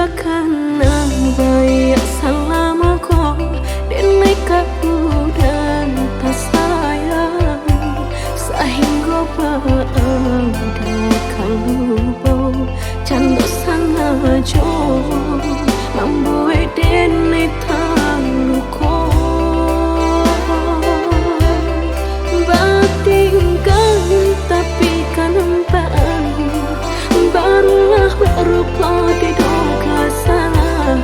bakana bayak salamako denai kakudan tak sayang sahingga baau dekan lubau cando sangajo mamboe denai taluko batingkan tapi kanempaan barulah berupa di doka salah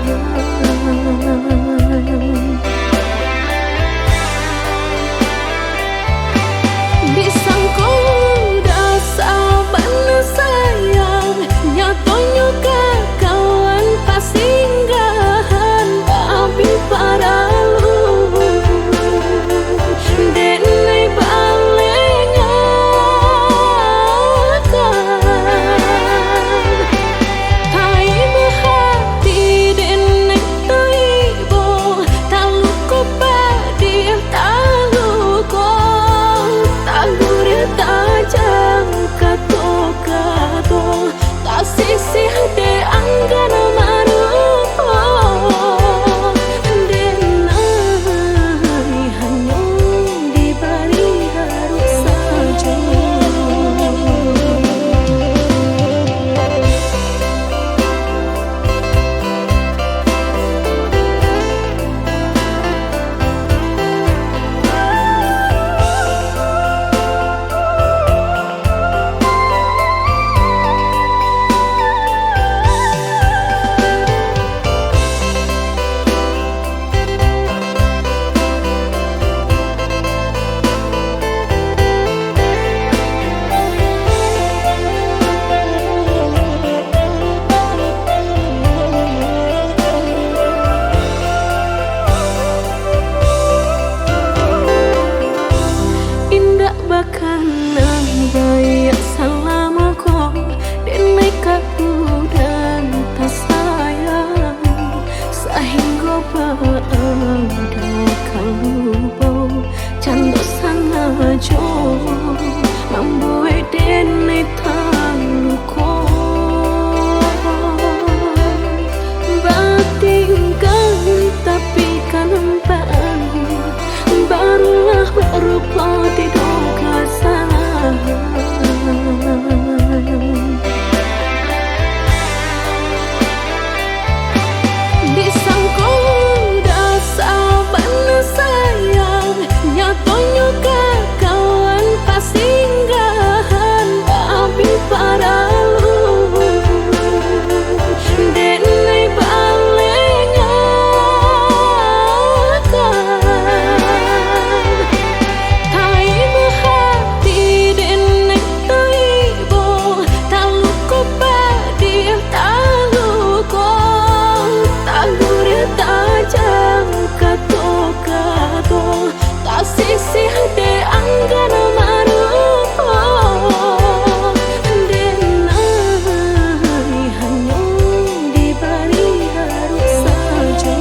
disangko dasar bana sayang nyatonya kawan pasinggahan tapi paralu denai sisi de anggana marupo denai hanya diberi harus saja bakana bayak salamako denai kakudan tak sayang sahingga baau dekan lubau cando sangajo mamboe denai taluko batingkan tapi kanempaan barulah berupa di doka salah disangko dasar bana sayang nyatonya kawan pasinggahan tapi paralu denai sisi de anggana marupo denai hanya diberi harus saja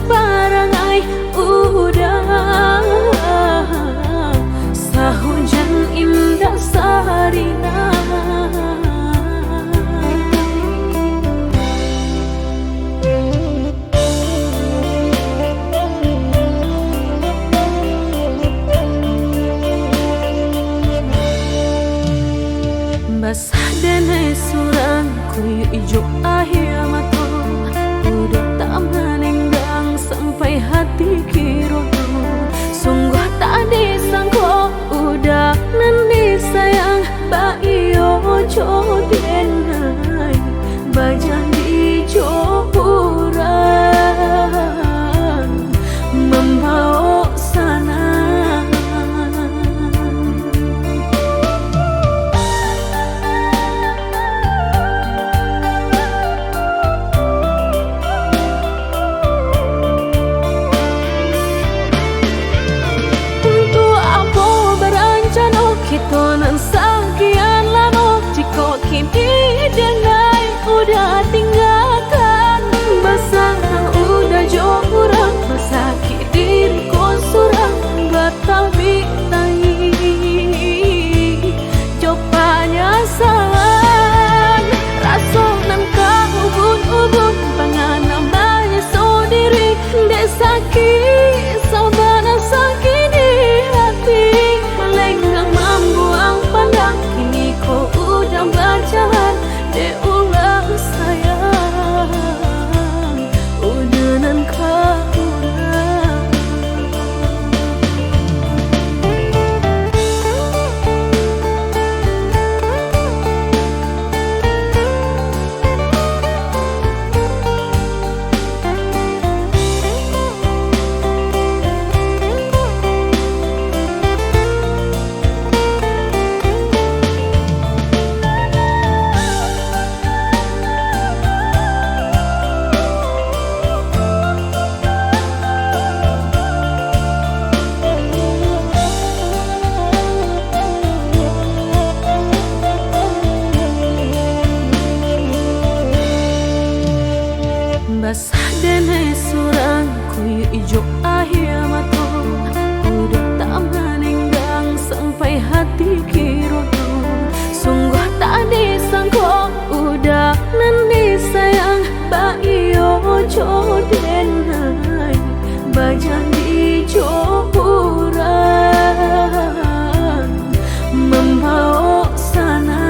parangai udah sahujan indah sarina ijo akhir mata udah tak menenggang sampai hati kirodo. Sungguh tak disangka udah nanti sayang baio jodenai bajan di joburan membawa sana. Kita nan sekian lama jika kini dengai udah tinggalkan basah udah jauh kurang sakit diriku surang batal bitai copanya salah rasa nan kau ubun-ubun pangan namanya sendiri dek sakit sabana sakit di hati melenggang membuang pandang kini kau udah berjalan dek ulah sayang udah nan kau basah dene surang kuyu ijo akhir mata udah tak menenggang sampai hati kirodo. Sungguh tak disangka udah nanti sayang baio jodenai bajan di joburan membawa sana.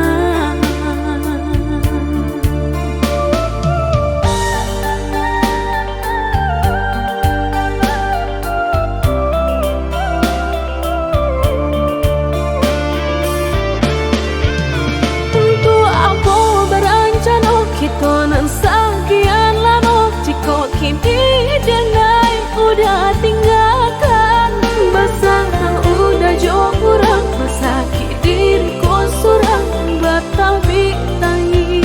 Kita nan sekian lama jika kini dengai udah tinggalkan basah udah jauh kurang sakit diriku surang batal bitai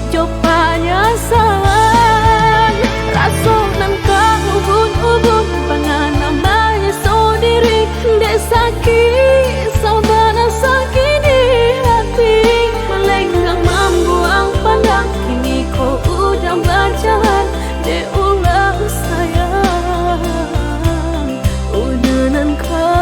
copanya salah rasa nan kau ubun-ubun pangan namanya sendiri dek sakit sabana sakit di hati melenggang membuang pandang kini kau udah berjalan dek ulah sayang udah nan kau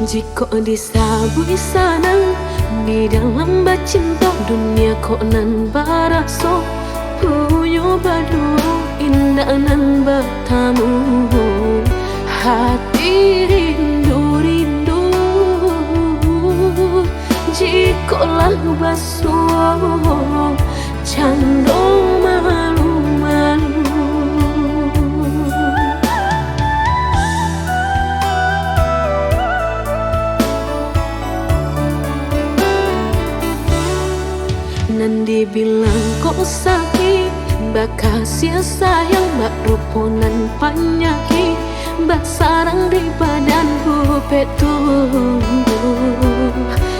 Jika disabui sana di dalam bacinta dunia kok nan baraso puyo badu indah nan bertamu, hati rindu-rindu. Jikalau basuh candong malu-malu. Nandi bilang kok sakit, bakal sia sayang bak rupunan panyaki, bak sarang di badanku petung.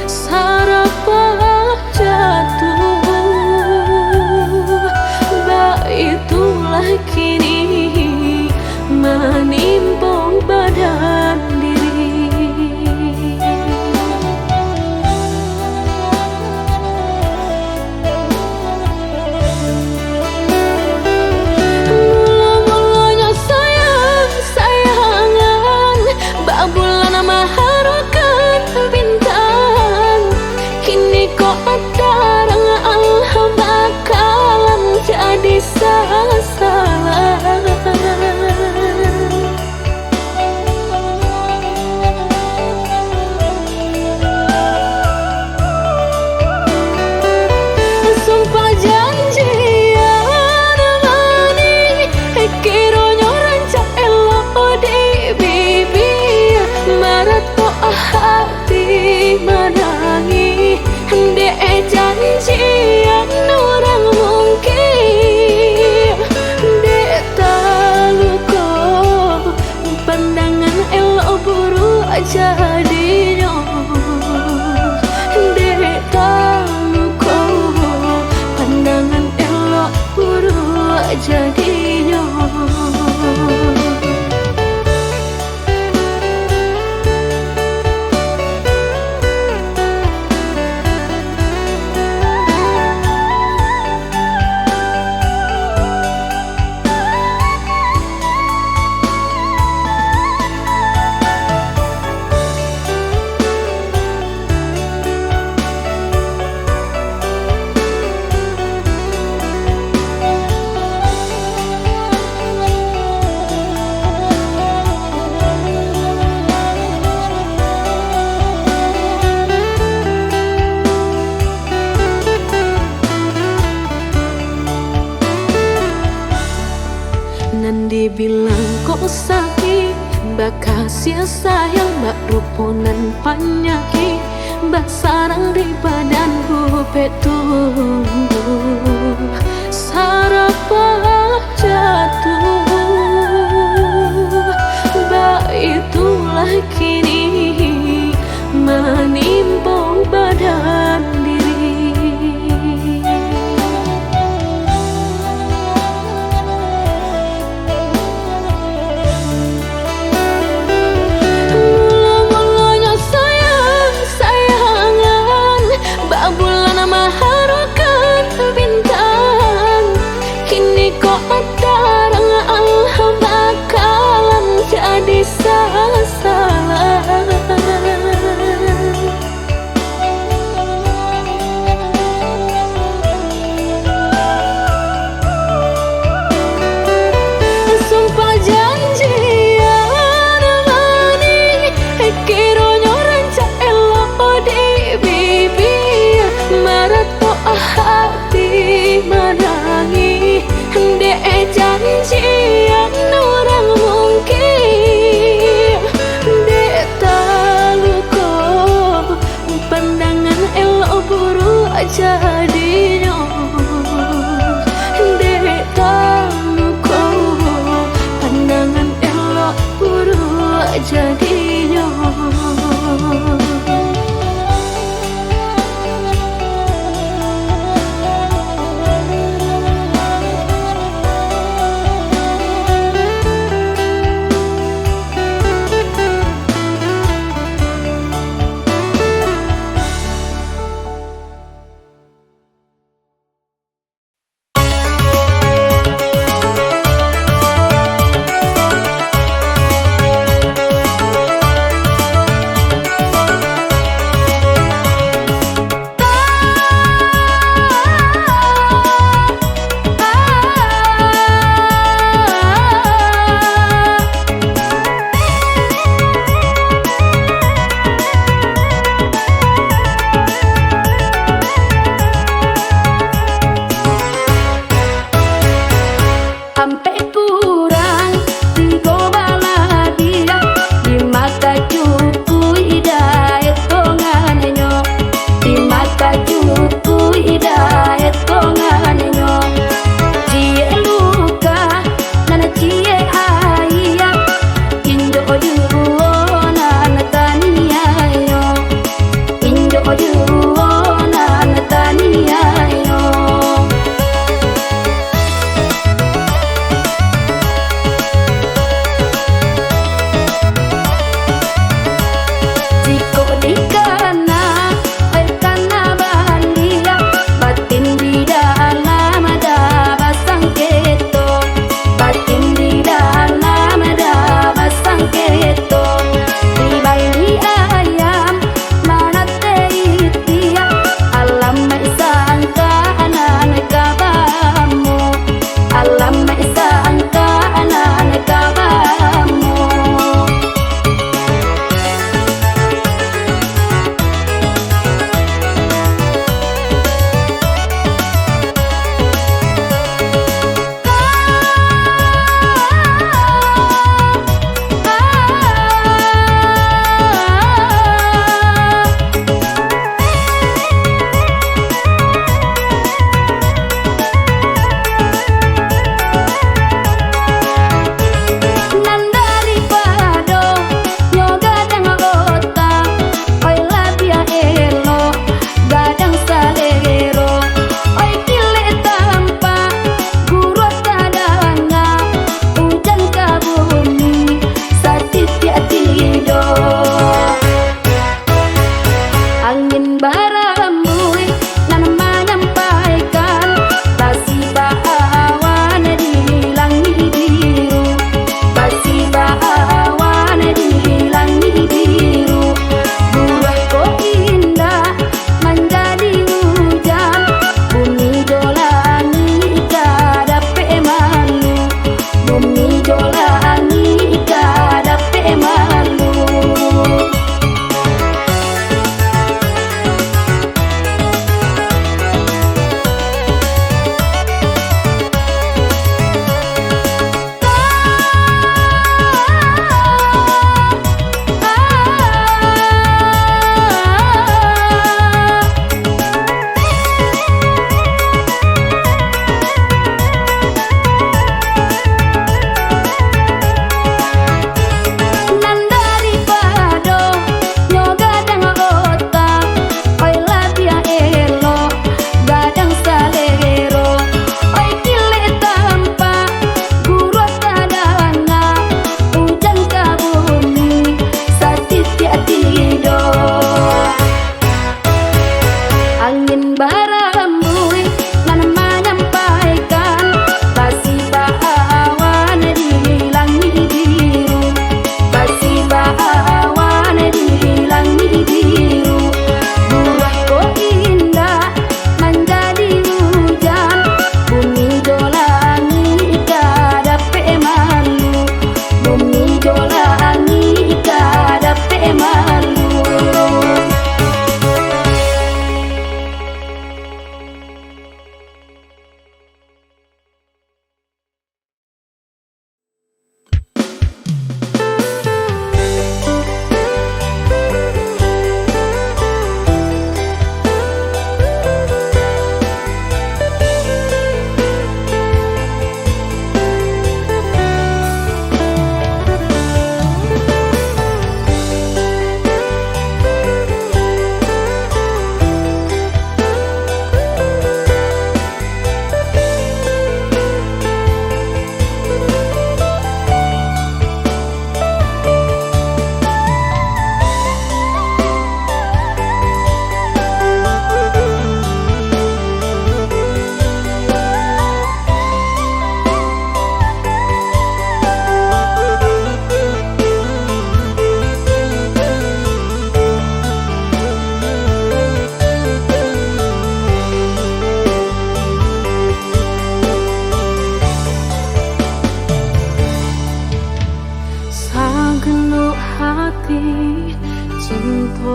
Sarapah jatuh, bak itulah kini menimpung badan diri. Mula-mulanya sayang-sayangan, bak bulan maharukan bintang. Kini kok terang Allah bakalan jadi sasaran. Sumpah janjian mani, kiranya rancak elok di bibir, marat kok hati menangi. Dek janjian orang mungkin, dek tahu kok pandangan elok buruk jadinya. Dek tahu kok pandangan elok buruk jadinya. Nandi bilang kok sakit, bakal sia sayang bak rupunan panyaki, bak sarang di badanku petung. Sarapah jatuh, bak itulah kini menimpung badan diri. Bulan maharukan bintang, kini kok terang Allah bakalan jadi sasaran. Sumpah janjian mani, kiranya rancak elok di bibir, marat kok hati menangi. Dek janjian orang mungkin, dek tahu kok pandangan elok buruk jadinya. Dek tahu kok pandangan elok buruk jadinya.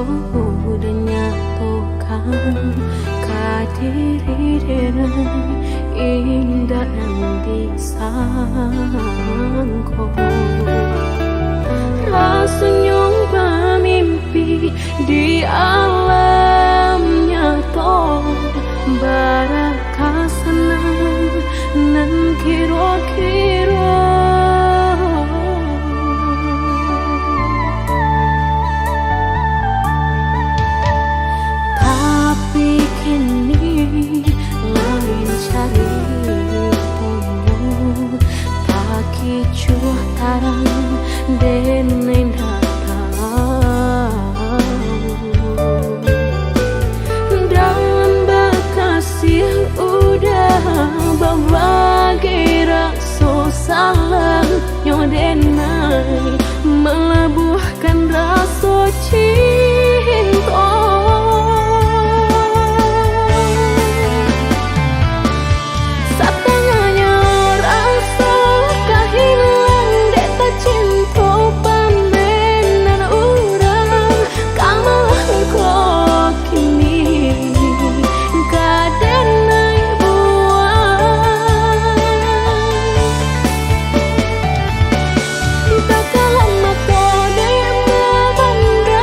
sudah nyatukan kadiri dengan indah dan disangko. Rasanya mimpi di alam nyata, barakah senang nan kira-kira. Tapi kini lain ceritamu, tak kicuh tarang deneng dan bekasih udah berbagi rasa salam nyodenai melebuhkan rasa cinta. Satengahnya rasa kehilangan dek tak cinta pandenan orang kamu kini kadenai buang tak lama kau dia berbangga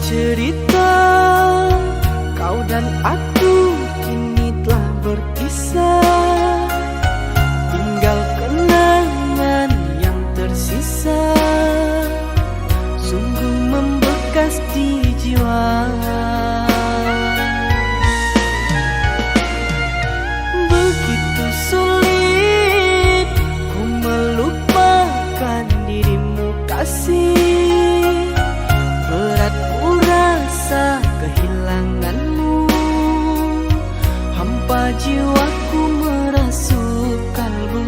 cerita, kau dan aku kini telah berpisah. Tinggal kenangan yang tersisa, sungguh membekas di jiwa. Begitu sulit ku melupakan dirimu kasih. Berat ku rasa kehilanganmu, hampa jiwaku merasuk kalbu.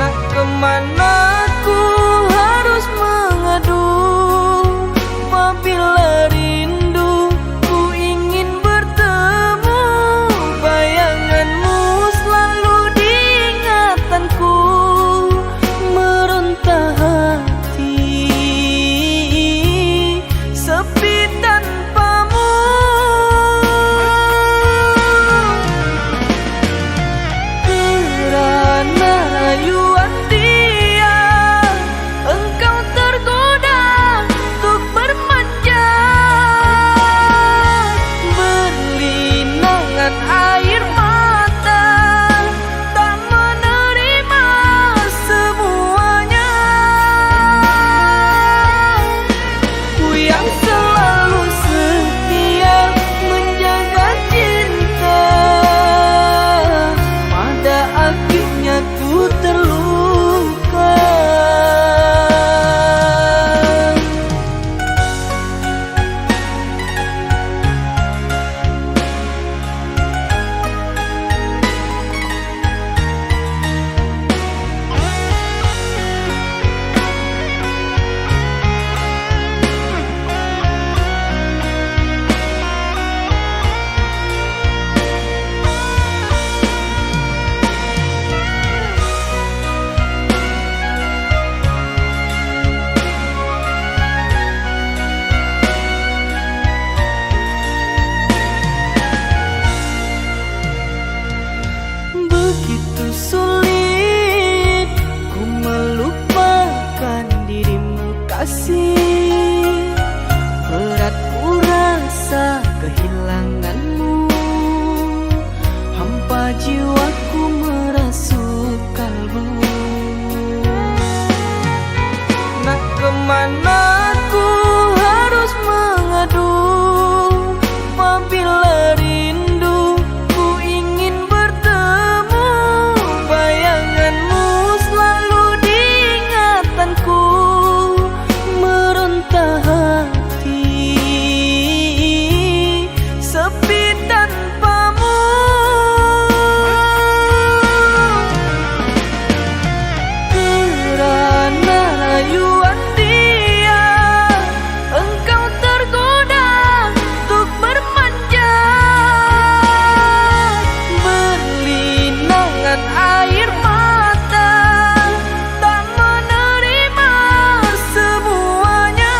Nak kemana ku harus mengadu, apabila rindu ku ingin bertemu. Bayanganmu selalu di ingatanku, meronta hati sepi tanpamu. Kerana rayuan dia, engkau tergoda untuk bermanjat. Berlinangan air mata, tak menerima semuanya. Ku yang selalu setia menjaga cinta, pada akhirnya ku terluka. Begitu sulit ku melupakan dirimu kasih. Berat ku rasa kehilanganmu, hampa jiwaku merasuk kalbu. Nak kemana ku harus mengadu, apabila rindu ku ingin bertemu. Bayanganmu selalu di ingatanku, meronta hati sepi tanpamu. Kerana rayuan dia, engkau tergoda untuk bermanjat. Berlinangan air mata, tak menerima semuanya.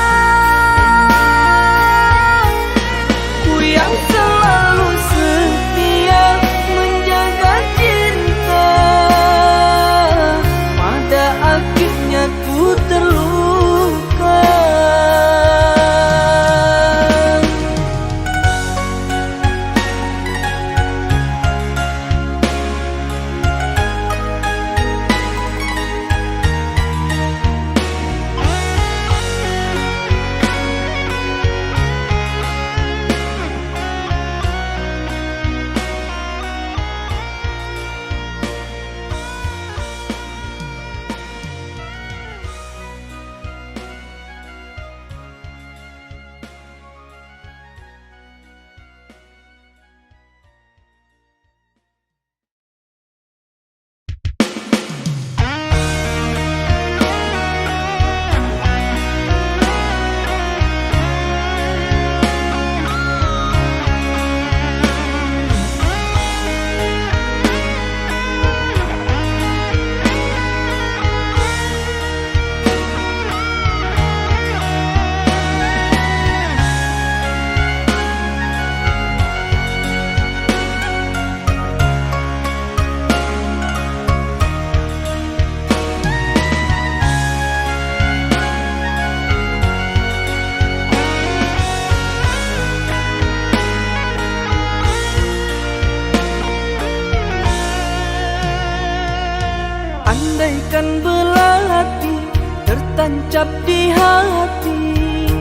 terucap di hati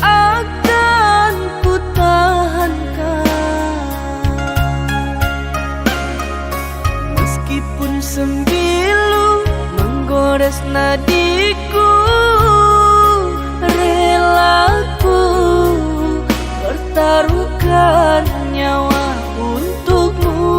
akan ku tahankan. Meskipun sembilu menggores nadiku, relaku bertaruhkan nyawa untukmu.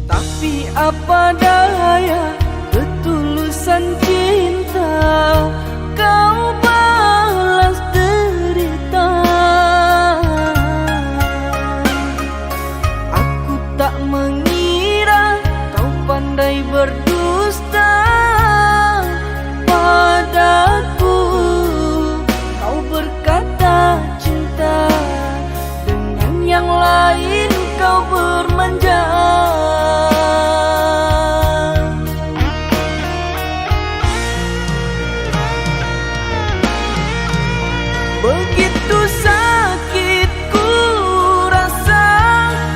Tapi apa daya, ketulusan cinta kau balas derita. Aku tak mengira kau pandai berdusta padaku. Kau berkata cinta, dengan yang lain kau bermanja. Begitu sakit ku rasa,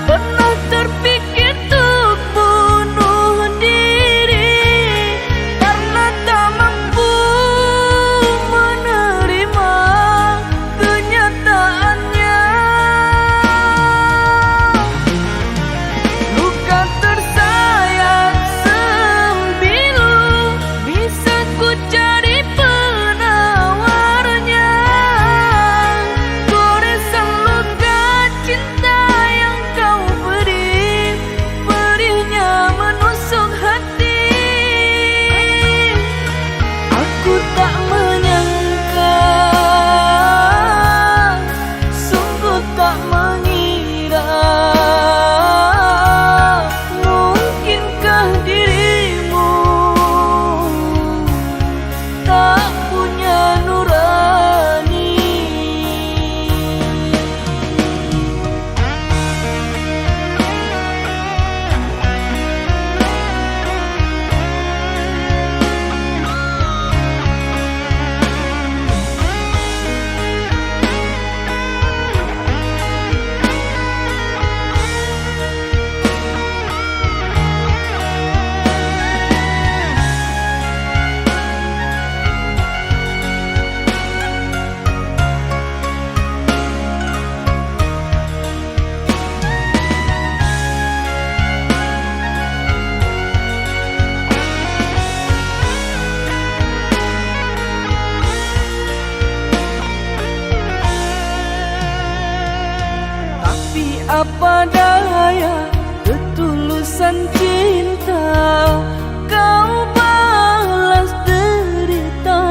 pernah terpikir untuk bunuh diri karena tak mampu menerima kenyataannya. Luka tersayat sembilu, bisa ku cari penawarnya. Goresan luka cinta yang kau beri, perihnya menusuk hati. Aku tak menyangka, sungguh tak mengira, mungkinkah dirimu tak punya nurani. Tapi apa daya, ketulusan cinta kau balas derita.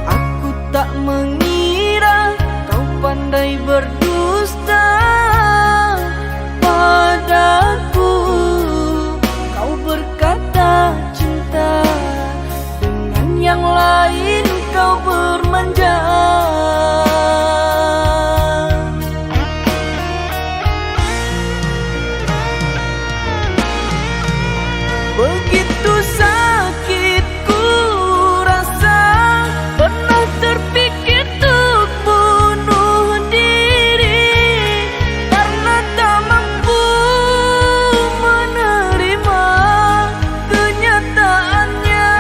Aku tak mengira kau pandai berdusta padaku. Kau berkata cinta, dengan yang lain kau bermanja. Begitu sakit ku rasa, pernah terpikir untuk bunuh diri karena tak mampu menerima kenyataannya.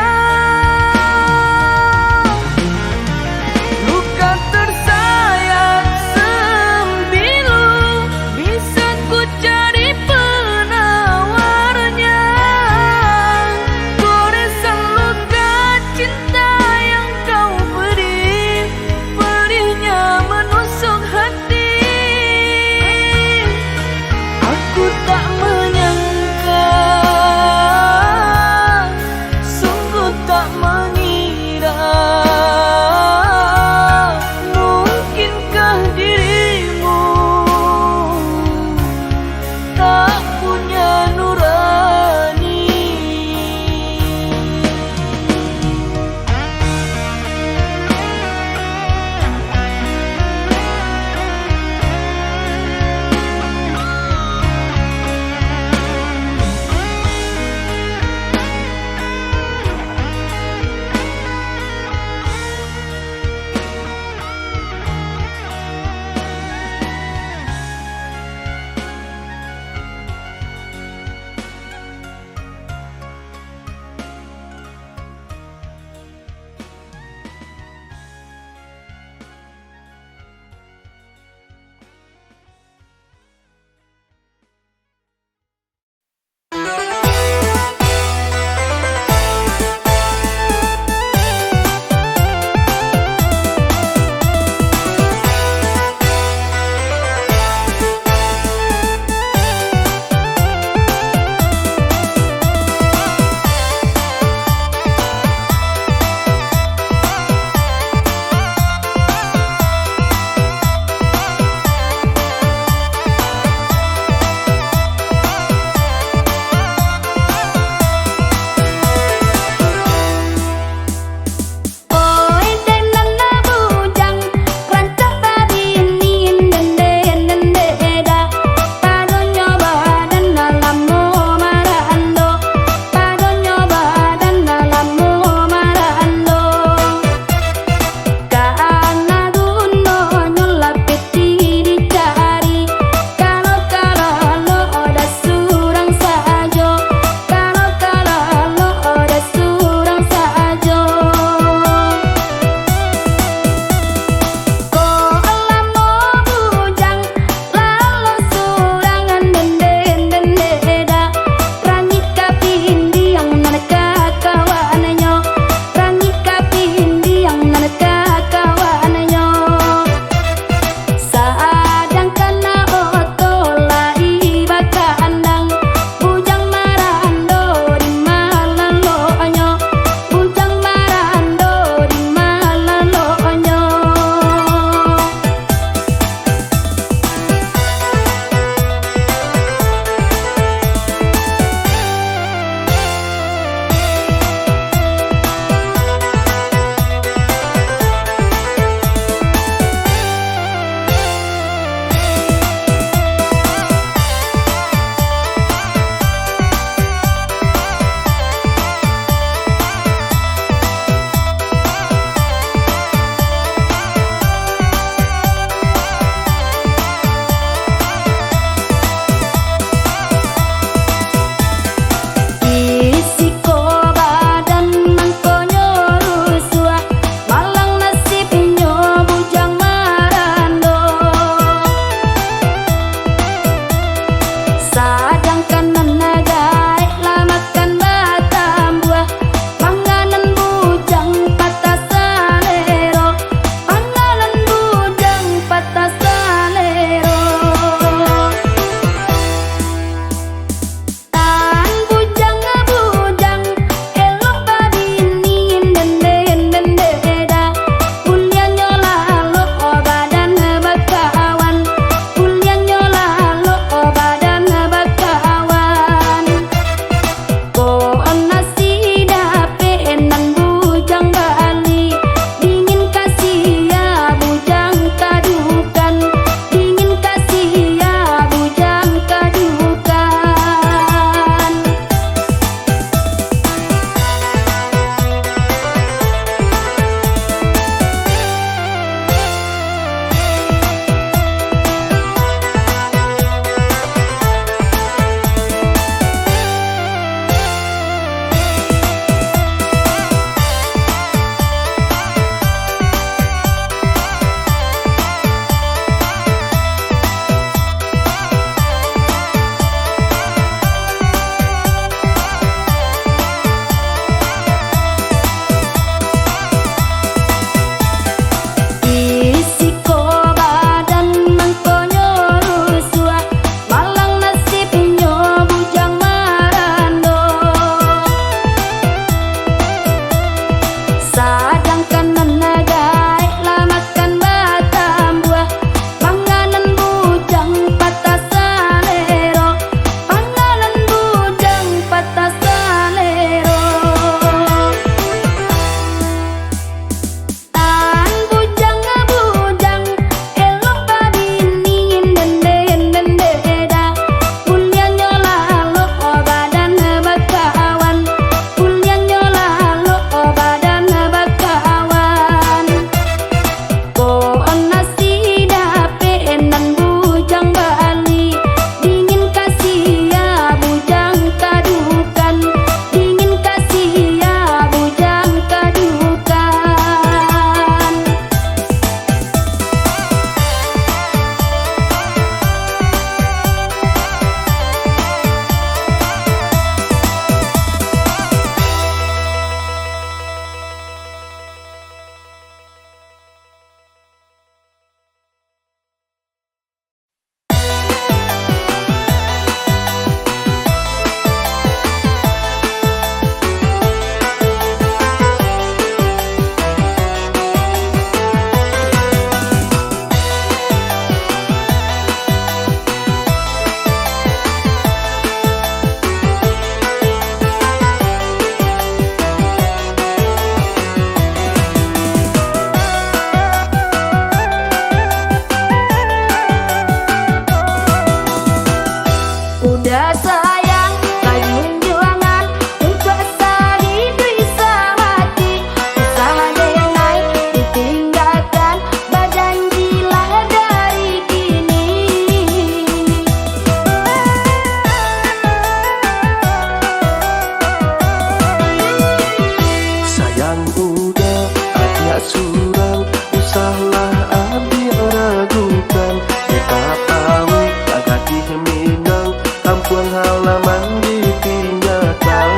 surang usahlah abdi ragukan. Kita tahu agak di Minang, kampung halaman ditinggalkan.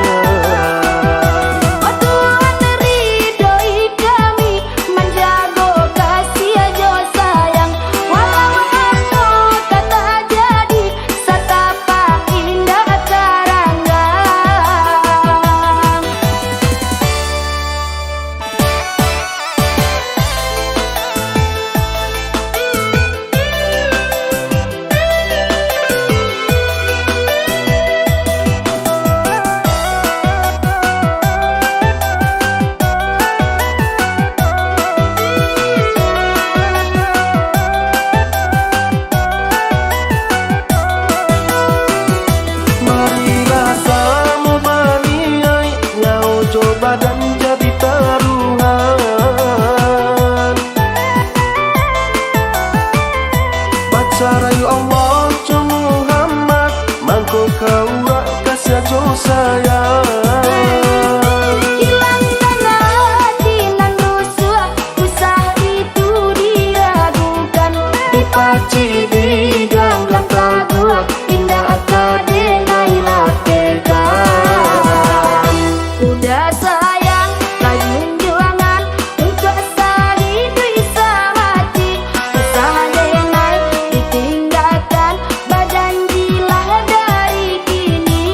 Oh Tuhan ridhoi kami, menjaga kasih aja sayang. Walau aku kata jadi, setapa indah karanggang. Marilah samu baniai, nyau coba dan jadi taruhan. Baca rayu Allah cu Muhammad, mangko kau kasih jo sayang. Hilang tanah hati nan rusuh, usah itu diragukan. Dipaci di ganggang lagu, Indah akadenai latekan. Udah sayang, lanjut juangan untuk sehari bisa mati. Usah denai ditinggalkan, berjanjilah dari kini.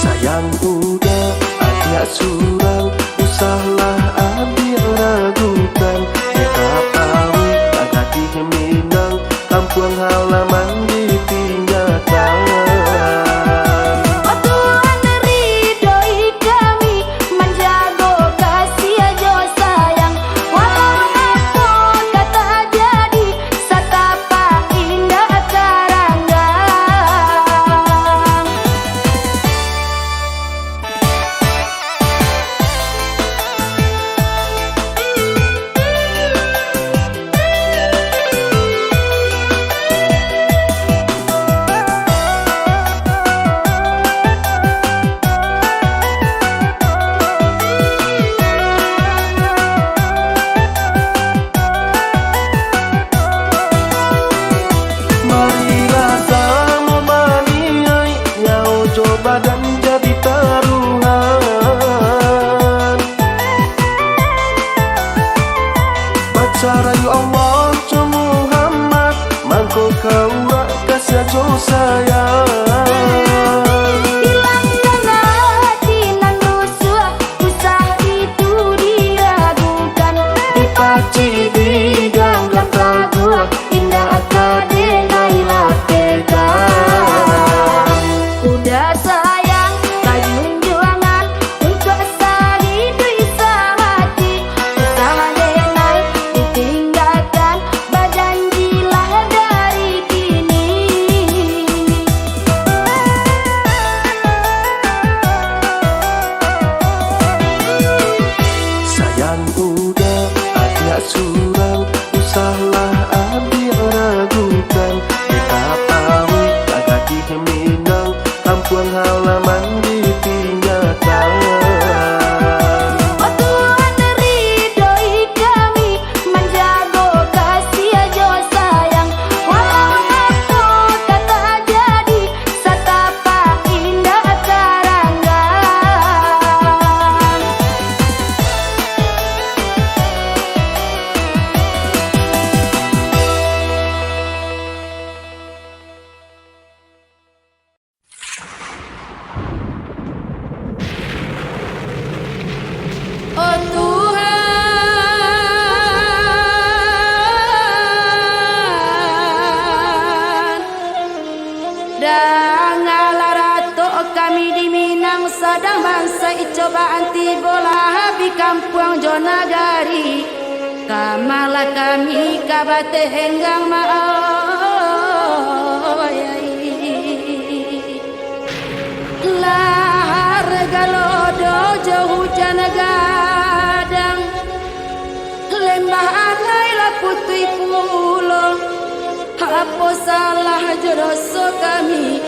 sayang udah ada surang usahlah abdi ragukan. Kita tahu agak di Minang, kampung halaman ditinggalkan. Oh Tuhan ridhoi kami, menjaga kasih aja sayang. Walau aku kata jadi, setapa indah karanggang. Marilah samu baniai, nyau coba dan jadi taruhan. Baca rayu Allah cu Muhammad, mangko kau kasih jo sayang. Hilang tanah hati nan rusuh, usah itu diragukan. Dipaci di ganggang lagu, Indah akadenai latekan. Udah sayang, lanjut juangan untuk sehari bisa mati. Usah denai ditinggalkan, berjanjilah dari kini. sayang udah ada surang usahlah abdi ragukan. Kita tahu agak di Minang, kampung halaman ditinggalkan. Oh Tuhan ridhoi kami, menjaga kasih aja sayang. Walau aku kata jadi, setapa indah karanggang. Oh Tuhan, dangalah ratu kami di Minang, sedang bangsa cobaan tibolah di kampung Jonagari. Kamalah kami kabate henggang lahar galodo jauh hujan gadang, lembah anai la putih pulau. Apa salah jodoh kami?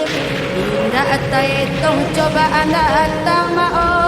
tak hitung cobaan datang mau